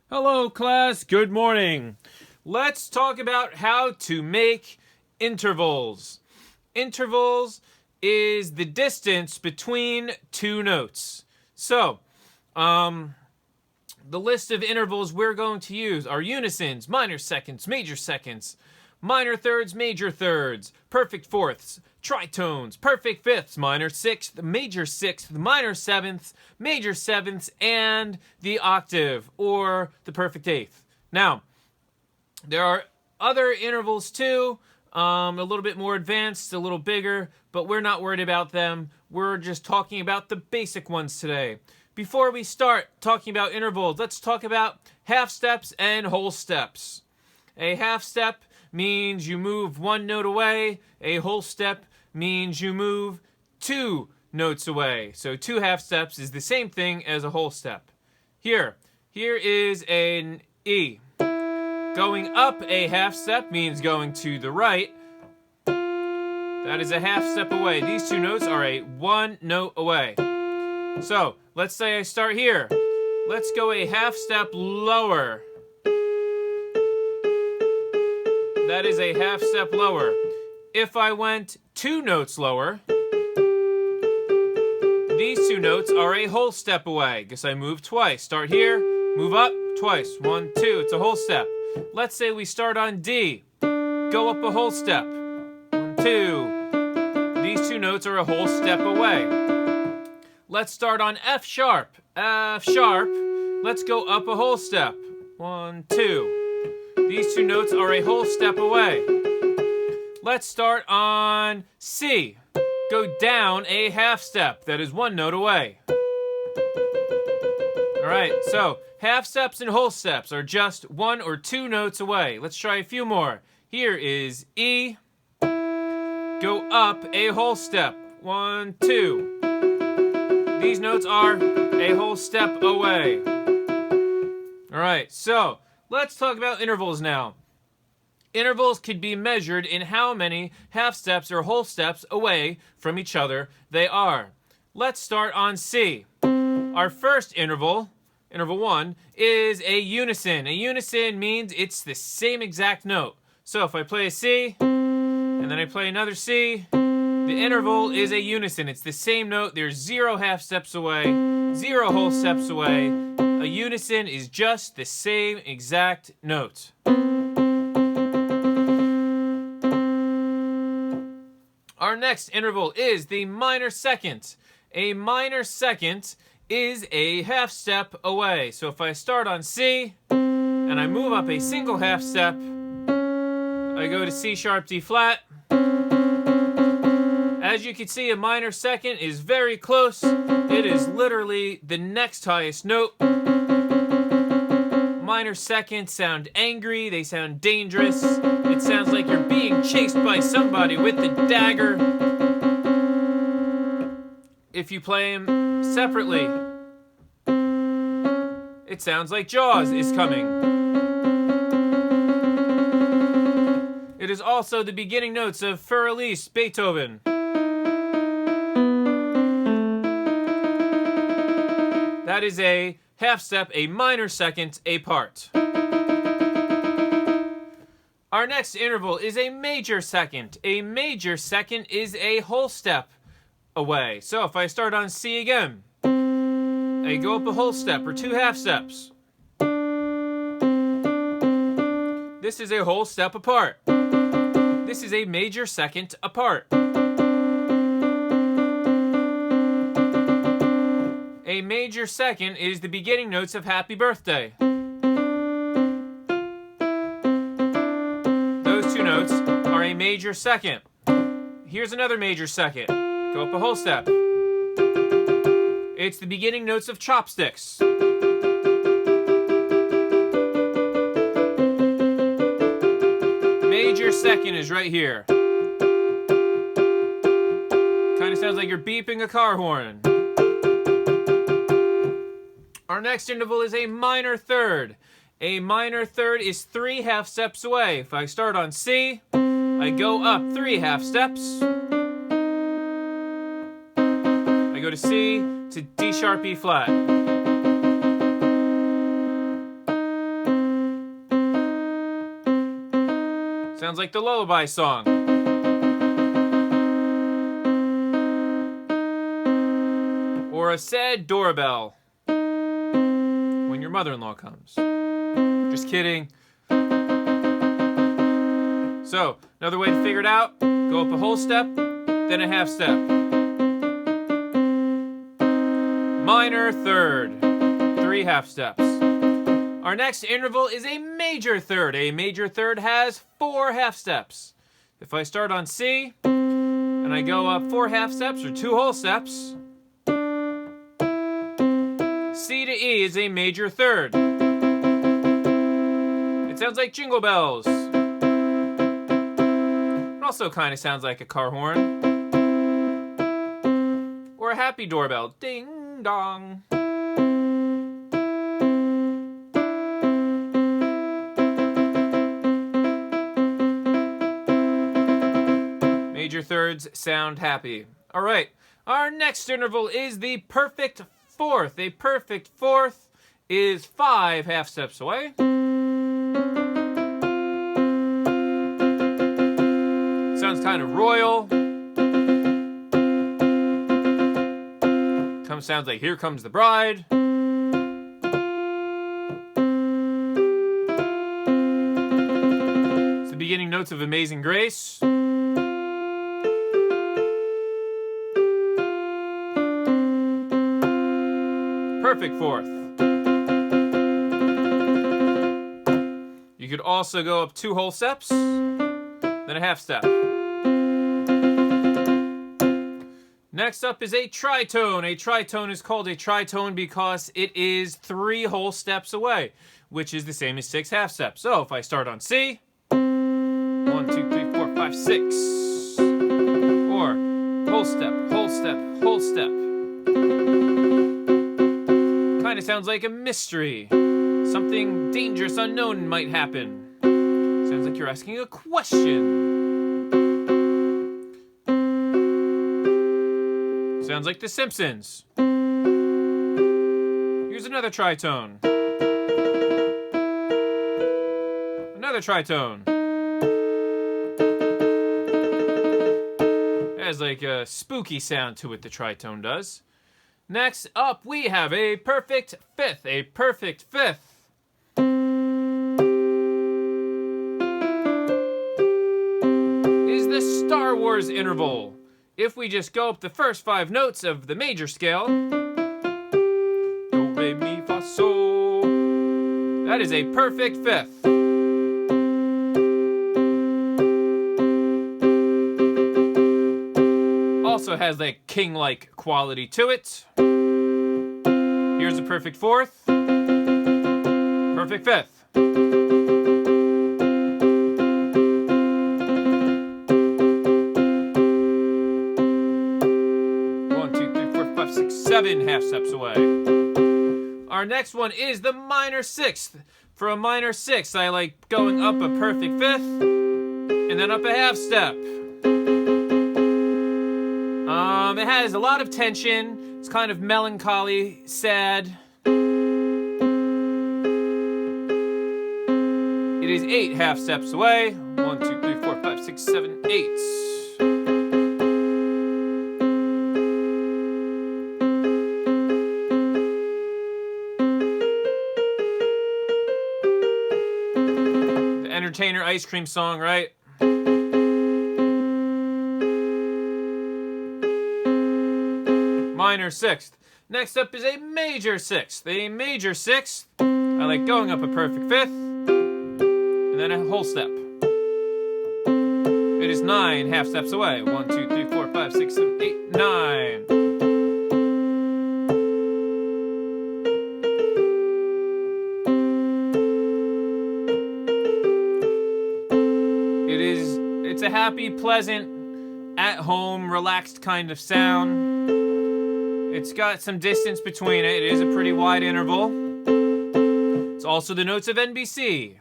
Hello, class. Good morning. Let's talk about how to make intervals. Intervals is the distance between two notes. So, the list of intervals we're going to use are unisons, minor seconds, minor thirds, major thirds, perfect fourths, tritones, perfect fifths, minor sixth, minor sevenths, major sevenths, and the octave, or the perfect eighth. Now, there are other intervals too, a little bit more advanced, a little bigger, but we're not worried about them. We're just talking about the basic ones today. Before we start talking about intervals, let's talk about half steps and whole steps. A half step means you move one note away. A whole step means you move two notes away. So two half steps is the same thing as a whole step. Here is an E. Going up a half step means going to the right. That is a half step away. These two notes are a one note away. So, let's say I start here. Let's go a half step lower. That is a half step lower. If I went two notes lower, these two notes are a whole step away. Guess I move twice. Start here, move up, twice. 1, 2, it's a whole step. Let's say we start on D. Go up a whole step. 1, 2. These two notes are a whole step away. Let's start on F sharp. F sharp. Let's go up a whole step. 1, 2. These two notes are a whole step away. Let's start on C. Go down a half step. That is one note away. All right, so half steps and whole steps are just one or two notes away. Let's try a few more. Here is E. Go up a whole step. 1, 2. These notes are a whole step away. All right, so let's talk about intervals now. Intervals could be measured in how many half steps or whole steps away from each other they are. Let's start on C. Our first interval, interval 1, is a unison. A unison means it's the same exact note. So if I play a C, and then I play another C, the interval is a unison. It's the same note. There's 0 half steps away, 0 whole steps away. A unison is just the same exact note. Our next interval is the minor second. A minor second is a half step away. So if I start on C and I move up a single half step, I go to C sharp, D flat. As you can see, a minor second is very close. It is literally the next highest note. Minor seconds sound angry. They sound dangerous. It sounds like you're being chased by somebody with a dagger. If you play them separately, it sounds like Jaws is coming. It is also the beginning notes of Für Elise, Beethoven. That is a half step, a minor second apart. Our next interval is a major second. A major second is a whole step away. So if I start on C again, I go up a whole step or two half steps. This is a whole step apart. This is a major second apart. A major second is the beginning notes of Happy Birthday. Those two notes are a major second. Here's another major second. Go up a whole step. It's the beginning notes of Chopsticks. Major second is right here. Kind of sounds like you're beeping a car horn. Our next interval is a minor third. A minor third is 3 half steps away. If I start on C, I go up 3 half steps. I go to C to D sharp, E flat. Sounds like the lullaby song. Or a sad doorbell when your mother-in-law comes. Just kidding. So, another way to figure it out, go up a whole step, then a half step. Minor third, 3 half steps. Our next interval is a major third. A major third has 4 half steps. If I start on C, and I go up 4 half steps or 2 whole steps, C to E is a major third. It sounds like jingle bells. It also kind of sounds like a car horn. Or a happy doorbell. Ding dong. Major thirds sound happy. All right, our next interval is the perfect fourth. A perfect fourth is 5 half steps away. Sounds kind of royal. Sounds like Here Comes the Bride. It's the beginning notes of Amazing Grace. Perfect fourth. You could also go up 2 whole steps, then a half step. Next up is a tritone. A tritone is called a tritone because it is 3 whole steps away, which is the same as 6 half steps. So if I start on C, 1, 2, 3, 4, 5, 6, or whole step, whole step, whole step. Kind of sounds like a mystery. Something dangerous, unknown might happen. Sounds like you're asking a question. Sounds like The Simpsons. Here's another tritone. Another tritone. It has like a spooky sound to it, the tritone does. Next up, we have a perfect fifth. A perfect fifth. Is the Star Wars interval. If we just go up the first 5 notes of the major scale, do, re, mi, fa, sol, that is a perfect fifth. Also has that king-like quality to it. Here's a perfect fourth, perfect fifth. 7 half steps away. Our next one is the minor sixth. For a minor sixth, I like going up a perfect fifth and then up a half step. It has a lot of tension. It's kind of melancholy, sad. It is 8 half steps away. 1, 2, 3, 4, 5, 6, 7, 8. Entertainer ice cream song, right? Minor sixth. Next up is a major sixth. A major sixth, I like going up a perfect fifth, and then a whole step. It is 9 half steps away. 1, 2, 3, 4, 5, 6, 7, 8, 9. It's a happy, pleasant, at-home, relaxed kind of sound. It's got some distance between it. It is a pretty wide interval. It's also the notes of NBC.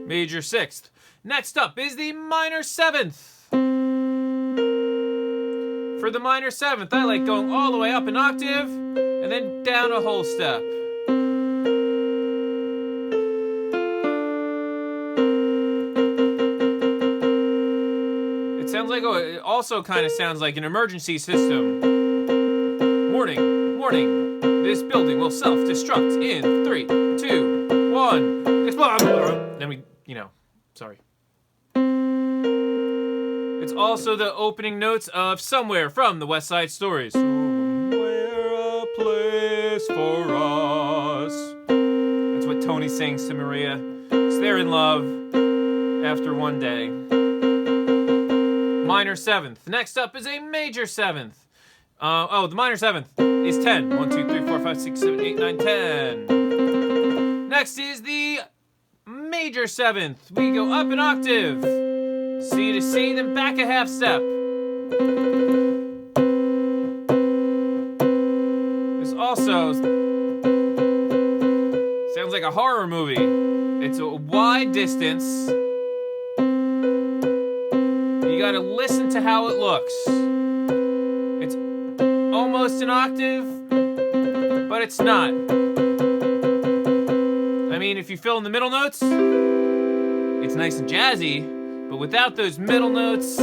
Major sixth. Next up is the minor seventh. For the minor seventh, I like going all the way up an octave and then down a whole step. It sounds like, it also kind of sounds like an emergency system. Warning, warning. This building will self-destruct in 3, 2, 1. Explode. Then we, sorry. It's also the opening notes of Somewhere from the West Side Stories. Somewhere a place for us. That's what Tony sings to Maria. Because they're in love after one day. Minor seventh. Next up is a major seventh. The minor seventh is 10. 1, 2, 3, 4, 5, 6, 7, 8, 9, 10. Next is the major seventh. We go up an octave. C to C, then back a half step. This also sounds like a horror movie. It's a wide distance. You gotta listen to how it looks. It's almost an octave, but it's not. I mean, if you fill in the middle notes, it's nice and jazzy, but without those middle notes,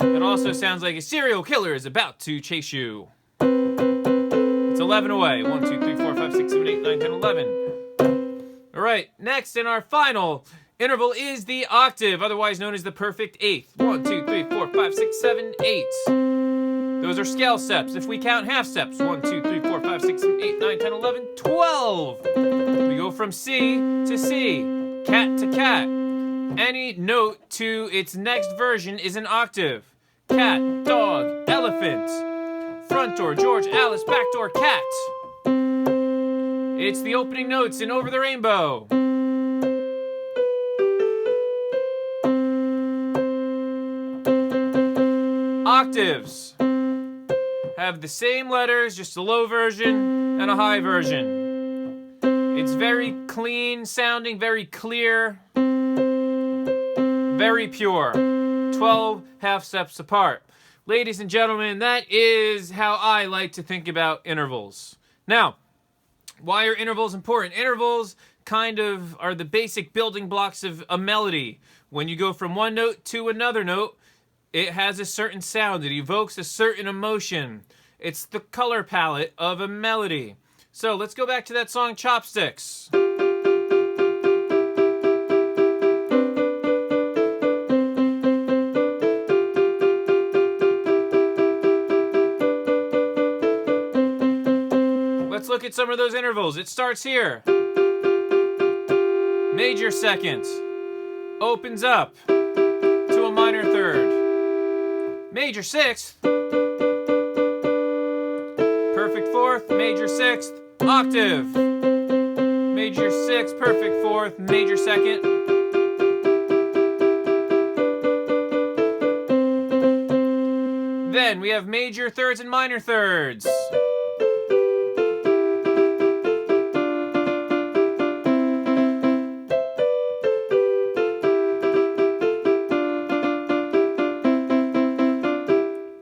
it also sounds like a serial killer is about to chase you. It's 11 away. 1, 2, 3, 4, 5, 6, 7, 8, 9, 10, 11. All right, next in our final interval is the octave, otherwise known as the perfect eighth. 1, 2, 3, 4, 5, 6, 7, 8. Those are scale steps. If we count half steps, 1, 2, 3, 4, 5, 6, 7, 8, 9, 10, 11, 12. We go from C to C, cat to cat. Any note to its next version is an octave. Cat, dog, elephant. Front door, George, Alice, back door, cat. It's the opening notes in Over the Rainbow. Octaves have the same letters, just a low version and a high version. It's very clean sounding, very clear, very pure. 12 half steps apart. Ladies and gentlemen, that is how I like to think about intervals. Now, why are intervals important? Intervals kind of are the basic building blocks of a melody. When you go from one note to another note, it has a certain sound. It evokes a certain emotion. It's the color palette of a melody. So let's go back to that song Chopsticks. Let's look at some of those intervals. It starts here. Major second. Opens up to a minor third. Major sixth, perfect fourth, major sixth, octave, major sixth, perfect fourth, major second. Then we have major thirds and minor thirds.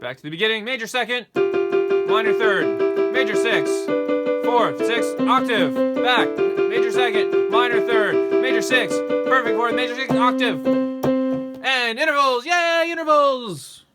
Back to the beginning, major second, minor third, major sixth, fourth, sixth, octave, back, major second, minor third, major sixth, perfect fourth, major sixth, octave, and intervals, yay, intervals!